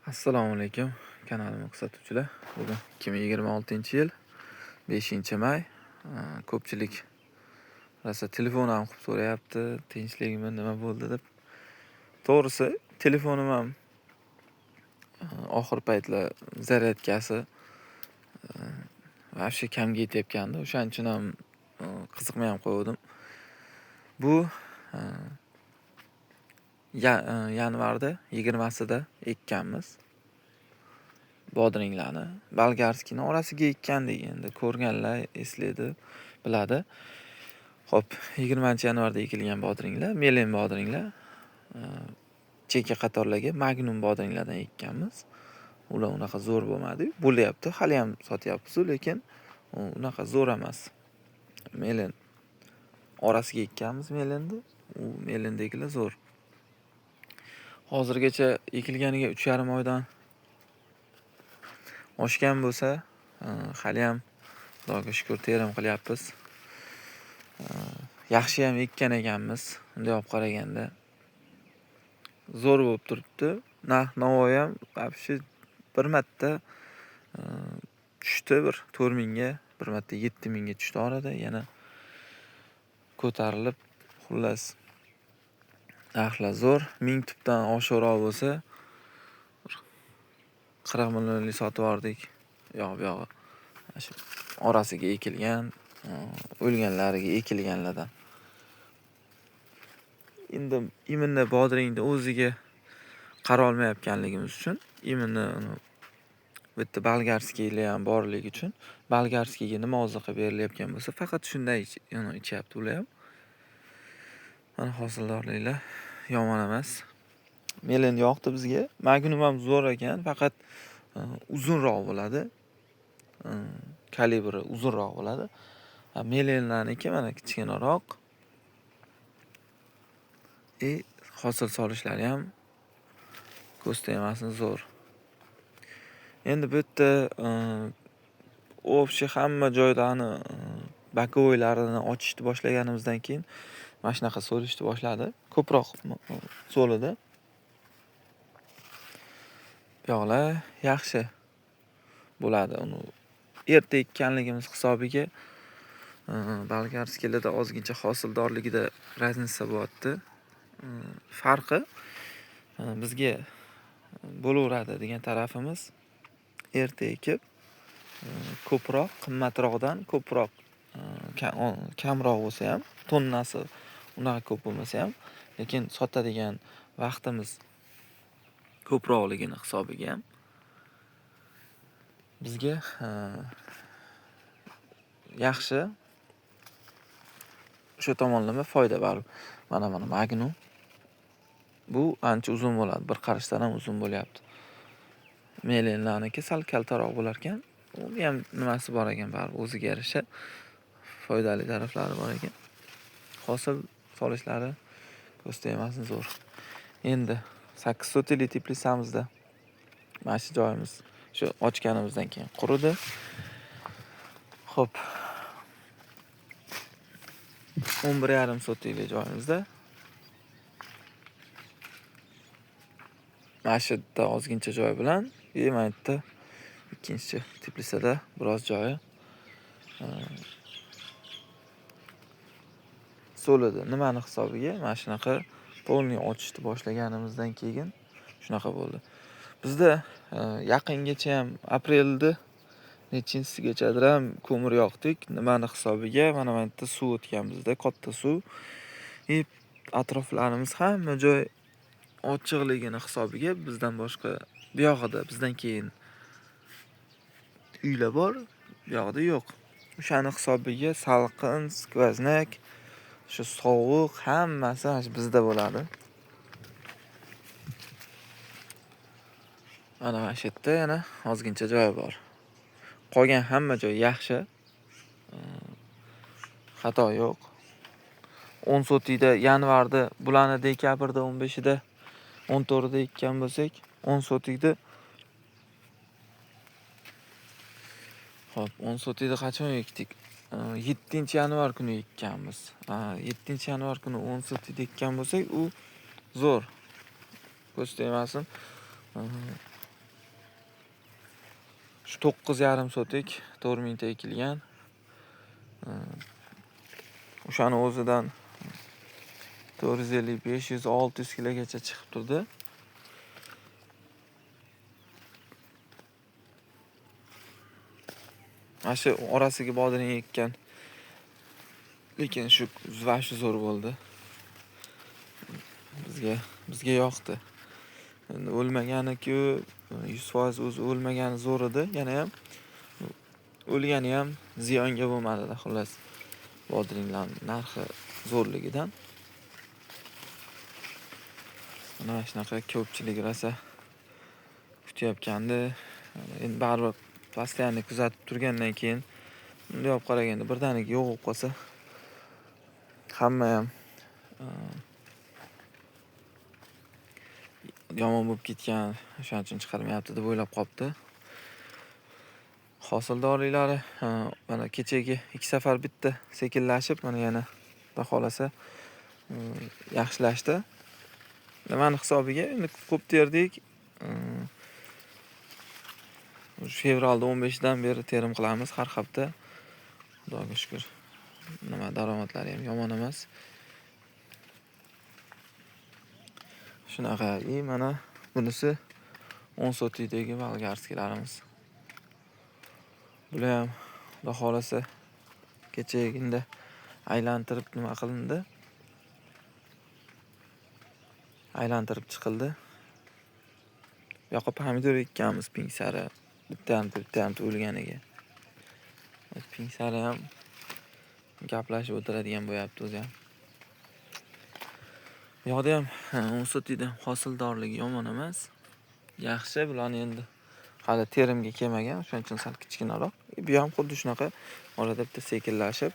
Assalomu alaykum kanalimni kuzatuvchilar. Bugun 2026-yil 5-may. Ko'pchilik rosa telefon ham qilib so'rayapti, tinchlikmi, nima bo'ldi deb. To'g'risi, telefonim ham oxir paytlar zaryadkasi vobshe kamga yetyapgandi. O'shaning uchun ham qiziqmay ham qo'ydim. Bu yanvarda 20sida ekkanmiz. Bodringlarni, bolgarskini orasiga ekkandik. Endi ko'rganlar eslaydi, biladi. Xo'p, 20-yanvarda ekilgan bodringlar, melen bodringlar, cheka qatorlarga magnum bodringlardan ekkanmiz. Ular unaqa zo'r bo'lmadi. Bo'lyapti, hali ham sotyapmiz, lekin unaqa zo'r emas. Melen orasiga ekkanmiz melenni. U melendagilar zo'r. Hozirgacha ekilganiga 3,5 oydan oshgan bo'lsa, hali ham Xudoga shukr terim qilyapmiz. Yaxshi ham ekkan ekanmiz, bunday olib qaraganda. Zo'r bo'lib turibdi. Narx-navo ham vobshe bir marta tushdi, bir 4,000 ga, bir marta 7,000 ga tushdi orada, yana ko'tarilib, xullas narxlar zo'r. 1000 tubdan oshiqroq bo'lsa 40 millionlik sotib oldik. Yo'q. Shu orasiga ekilgan, o'lganlariga ekilganlardan. Endi iminni bodringni o'ziga qara olmayotganligimiz uchun, iminni bitta bolgarskilar ham borligi uchun, bolgarskiga nima oziqa berilayotgan bo'lsa, faqat shunday ichyapti ular ham. Mana hosildorliklar yomon emas. Melen yoqdi bizga. Magnum ham zo'r ekan, faqat uzunroq bo'ladi. Kalibri uzunroq bo'ladi. Melenlarniki mana kichkinaroq. Hosil solishlari ham ko'z tegmasin zo'r. Endi bu yerda o'bshi hamma joylarni bakovoylarini ochishni boshlaganimizdan keyin mana shunaqa so'lishni boshladi. Ko'proq so'lidi. Yo'qlar yaxshi bo'ladi. Uni erta ekkanligimiz hisobiga bolgarskilarda ozgincha hosildorligida raznica bo'lyapti. Farqi bizga bo'laveradi degan tarafimiz erta ekib ko'proq, qimmatroqdan ko'proq kamroq bo'lsa ham, tonnasi unaqa ko'p bo'lmasa ham, lekin sotadigan vaqtimiz ko'proqligini hisobiga ham bizga yaxshi o'sha tomonlama foyda bor. Mana magnum. Bu ancha uzun bo'ladi. Bir qarashdan ham uzun bo'lyapti. Melenlarniki sal kaltaroq bo'lar ekan. Uni ham nimasi bor ekan, baribir o'ziga yarasha foydali taraflari bor ekan. Hosil solishlari ko'z tegmasin zo'r. Endi 800 li teplisamizda mana shu joyimiz shu ochganimizdan keyin quridi. Xo'p. 11,5 sotili joyimizda. Mana shu yerda ozgincha joy bilan, mana yerda ikkinchi teplisada biroz joyi so'lidi. Nimani hisobiga? Mana shunaqa polni ochishni boshlaganimizdan keyin shunaqa bo'ldi. Bizda yaqingacha ham aprelda nechinchisigachadir ham ko'mir yoqdik. Nimani hisobiga? Mana bu yerda suv o'tgan bizda, katta suv. Atroflarimiz hamma joy ochiqligini hisobiga bizdan boshqa bu yoqda bizdan keyin uylar bor, bu yoqda yo'q. O'shani hisobiga salqin, skvoznak, shu sovuq hammasi bizda bo'ladi. Mana shu yerda yana ozgincha joy bor. Qolgan hamma joy yaxshi. Xato yo'q. 10 sotikda yanvarda, bularni dekabrda 15ida 14da ekkan bo'lsak, 10 sotikda Xo'p, 10 sotikda qachon ekdik? 7-yanvar kuni ekkanmiz. 7-yanvar kuni 10 sotikda ekkan bo'lsak, u zo'r. Ko'z tegmasin. Shu 9,5 sotik 4 mingta ekilgan. O'shani o'zidan 450, 500, 600 kilogacha chiqib turdi. Mana shu orasiga bodring ekkan. Lekin shu zo'r bo'ldi. Bizga yoqdi. Endi o'lmagani-ku 100% o'zi o'lmagani zo'r edi. Yana ham o'lgani ham ziyonga bo'lmadi-da, xullas. Bodringlar narxi zo'rligidan. Mana shunaqa ko'pchilik rosa kutyapgandi. Endi baribir postoyanni kuzatib turgandan keyin bunday olib qaraganda birdaniga yo'q bo'lib qolsa hamma ham yomon bo'lib ketgan, o'shaning uchun chiqarmayapti deb o'ylab qopti. Hosildorliklari mana kechagi 2 safar bitta sekinlashib, mana yana xudo xolasa yaxshilashdi. Nimani hisobiga endi ko'p terdik. Fevralda 15dan beri terim qilamiz har hafta. Xudoga shukr. Nima daromadlari ham yomon emas. Shunaqa, mana bunisi 10 sotikdagi bolgarskilarimiz. Bular ham xudo xolasa kechaginda aylantirib nima qilindi? Aylantirib chiqildi. Bu yoqqa pomidor ekkanmiz pingsari. Bitta o'lganiga. Pingsari ham gaplashib o'tiradigan bo'yapti o'zi ham. Bu yoqda ham 10 sotikda hosildorligi yomon emas. Yaxshi, bularni endi hali terimga kelmagan, shuning uchun sal kichkinaroq. Bu ham xuddi shunaqa orada bitta sekinlashib,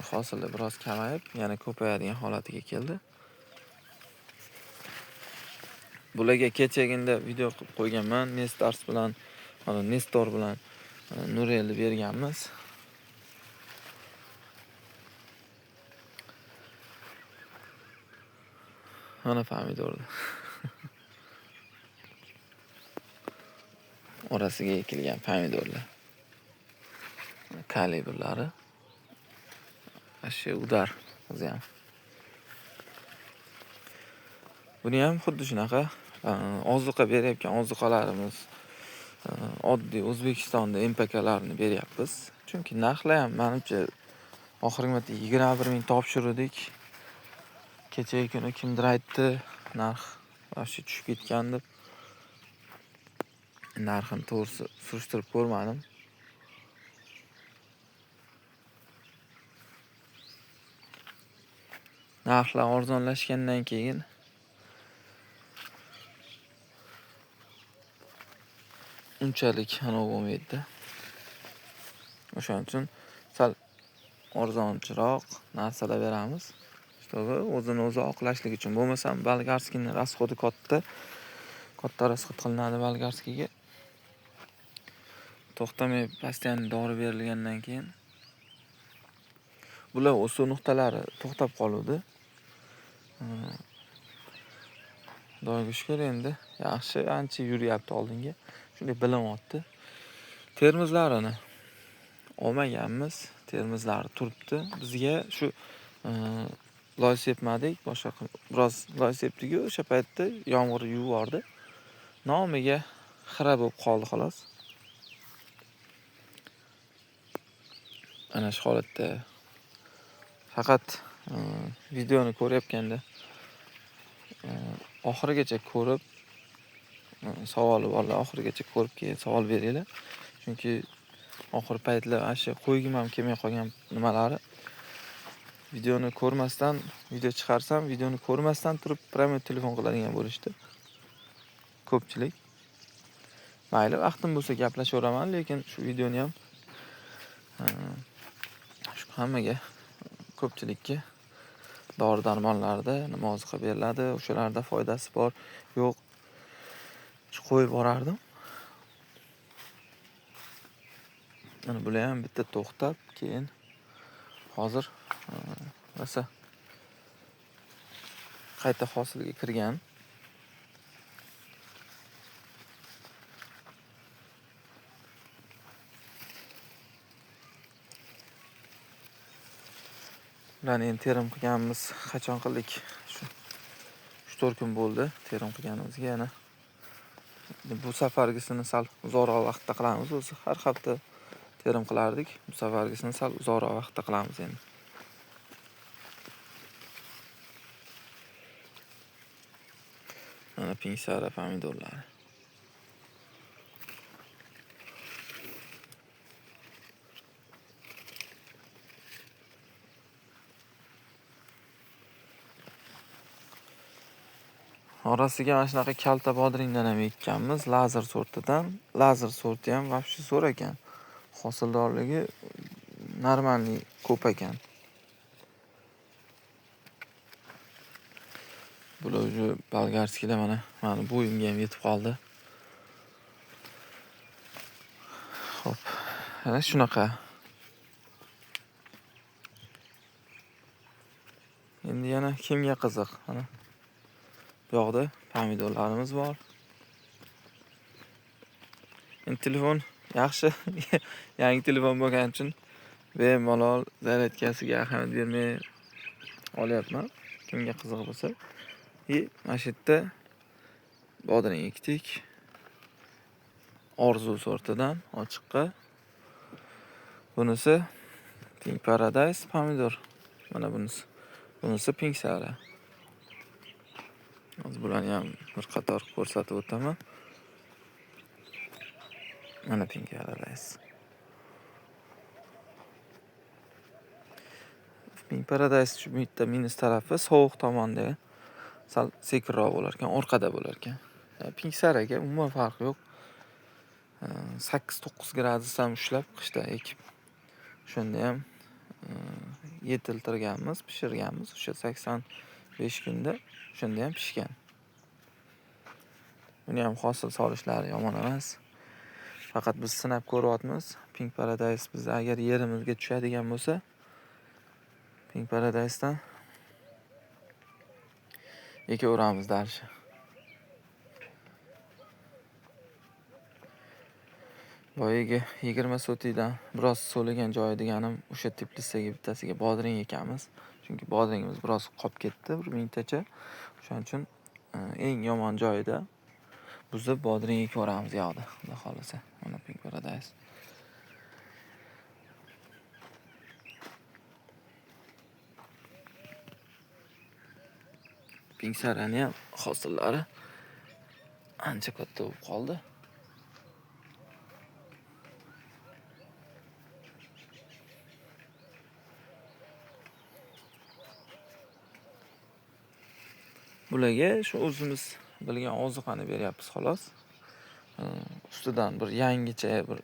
hosili biroz kamayib, yana ko'payadigan holatiga keldi. Bularga kechaginda video qilib qo'yganman. Nestor bilan Nurelni berganmiz. Mana pomidorni. Orasiga ekilgan pomidorlar. Kalibrlari. Ashe udar o'zi ham. Buni ham xuddi shunaqa ozuqa berayotgan ozuqalarimiz oddiy O'zbekistonda MPKlarni beryapmiz. Chunki narxlar ham menimcha oxirgi marta 21 ming topshirdik. Kechagi kuni kimdir aytdi, narx yoshi tushib ketgan deb. Narxini to'g'risi surishtirib ko'rmadim. Narxlar arzonlashgandan keyin unchalik hanov bo'lmaydi. O'shaning uchun sal arzonchiroq narsalar beramiz. O'zini o'zi oqlashlik uchun. Bo'lmasam bolgarskining rasxodi katta rasxod qilinadi bolgarskiga. To'xtamay postoyanli dori berilgandan keyin bular o'suv nuqtalari to'xtab qoluvdi. Xudoga shukr, endi yaxshi ancha yuryapti oldinga. Shunday bilinyapti. Termizlarini olmaganmiz. Termizlari turibdi. Bizga shu loy sepmadik, boshqa biroz loy sepdik-ku, o'sha paytda yomg'ir yuvordi. Nomiga xira bo'lib qoldi xolos. Ana shu holatda faqat videoni ko'rayotganda oxirigacha ko'rib, savoli borlar oxirigacha ko'rib keyin savol beringlar. Chunki oxir paytlar asha qo'ygim ham kelmay qolgan nimalari videoni ko'rmasdan, video chiqarsam, videoni ko'rmasdan turib pramo telefon qiladigan bo'lishdi. Ko'pchilik. Mayli, vaqtim bo'lsa gaplashaveraman, lekin shu videoni ham shu hammaga ko'pchilikka dori-darmonlarda nima ozuqa beriladi, o'shalarda foydasi bor, yo'q qo'yib borardim. Mana bular ham bitta to'xtab, keyin hozir rosa qayta hosilga kirgan. Bularni endi terim qilganimiz qachon qildik? Shu 3-4 kun bo'ldi terim qilganimizga yana. Bu safargisini sal uzoqroq vaqtda qilamiz. O'zi har hafta terim qilardik. Bu safargisini sal uzoqroq vaqtda qilamiz endi. Mana pink sara pomidorlari. Orasiga mana shunaqa kalta bodringdan ham ekkanmiz, lazer sortidan. Lazer sorti ham vobshe zo'r ekan. Hosildorligi normalniy ko'p ekan. Bular уже bolgarskilar mana bo'yimga ham yetib qoldi. Xo'p, ana shunaqa. Endi yana kimga qiziq? Mana bu yoqda pomidorlarimiz bor. Endi telefon yaxshi, yangi telefon bo'lgani uchun bemalol zaryadkasiga ahamiyat bermay olyapman. Kimga qiziq bo'lsa. Mana shu yerda bodring ekdik. Orzu sortidan ochiqqa. Bunisi Pink Paradise pomidor. Mana bunisi. Bunisi pink sara. Hozir bularni ham bir qator ko'rsatib o'taman. Mana Pink Paradise. Pink Paradise shu bitta minus tarafi sovuq tomonda sal sekinroq bo'lar ekan, orqada bo'lar ekan. Pink saraga umuman farqi yo'q. 8-9 gradus ham ushlab qishda ekib. Shunda ham yetiltirganmiz, pishirganmiz. O'sha 85 kunda shunda ham pishgan. Buni ham hosil solishlari yomon emas. Faqat biz sinab ko'ryapmiz. Pink Paradise biz agar yerimizga tushadigan bo'lsa, Pink Paradise'dan ekaveramiz darshi. Boyagi 20 sotidan biroz so'ligan joyi deganim o'sha Tbilisiga bittasiga bodring ekamiz. Chunki bodringimiz biroz qolib ketdi, bir mingtacha. Shuning uchun eng yomon joyida buzib bodring ekaveramiz yoqda, xudo xolasa. Mana Pink Paradise. Pink sarani ham hosillari ancha katta bo'lib qoldi. Bularga shu o'zimiz bilgan ozuqani beryapmiz xolos. Ustidan bir yangicha bir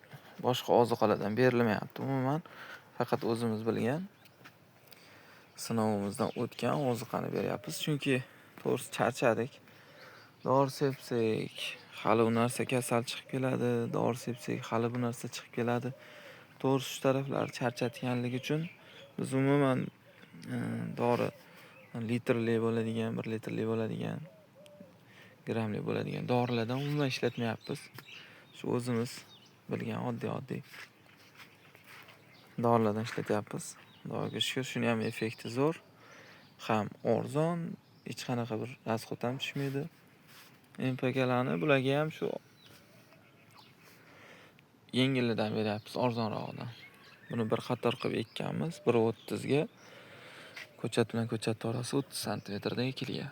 boshqa ozuqalardan berilmayapti umuman. Faqat o'zimiz bilgan sinovimizdan o'tgan ozuqani beryapmiz. Chunki to'g'risi charchadik. Dori sepsak, hali u narsa kasal chiqib keladi. Dori sepsak, hali bu narsa chiqib keladi. To'g'risi shu taraflar charchatganligi uchun biz umuman dori litrli bo'ladigan, 1 litrli bo'ladigan, grammli bo'ladigan dorilardan umuman ishlatmayapmiz. Shu o'zimiz bilgan oddiy dorilardan ishlatyapmiz. Xudoga shukr, shuni ham effekti zo'r. Ham arzon, hech qanaqa bir rasxod ham tushmaydi. MPKlarni bularga ham shu yengilidan beryapmiz, arzonrog'idan. Buni bir qator qilib ekkanmiz, 1.30 ga. Ko'chat bilan ko'chat orasi 30 santimetrdan ekilgan.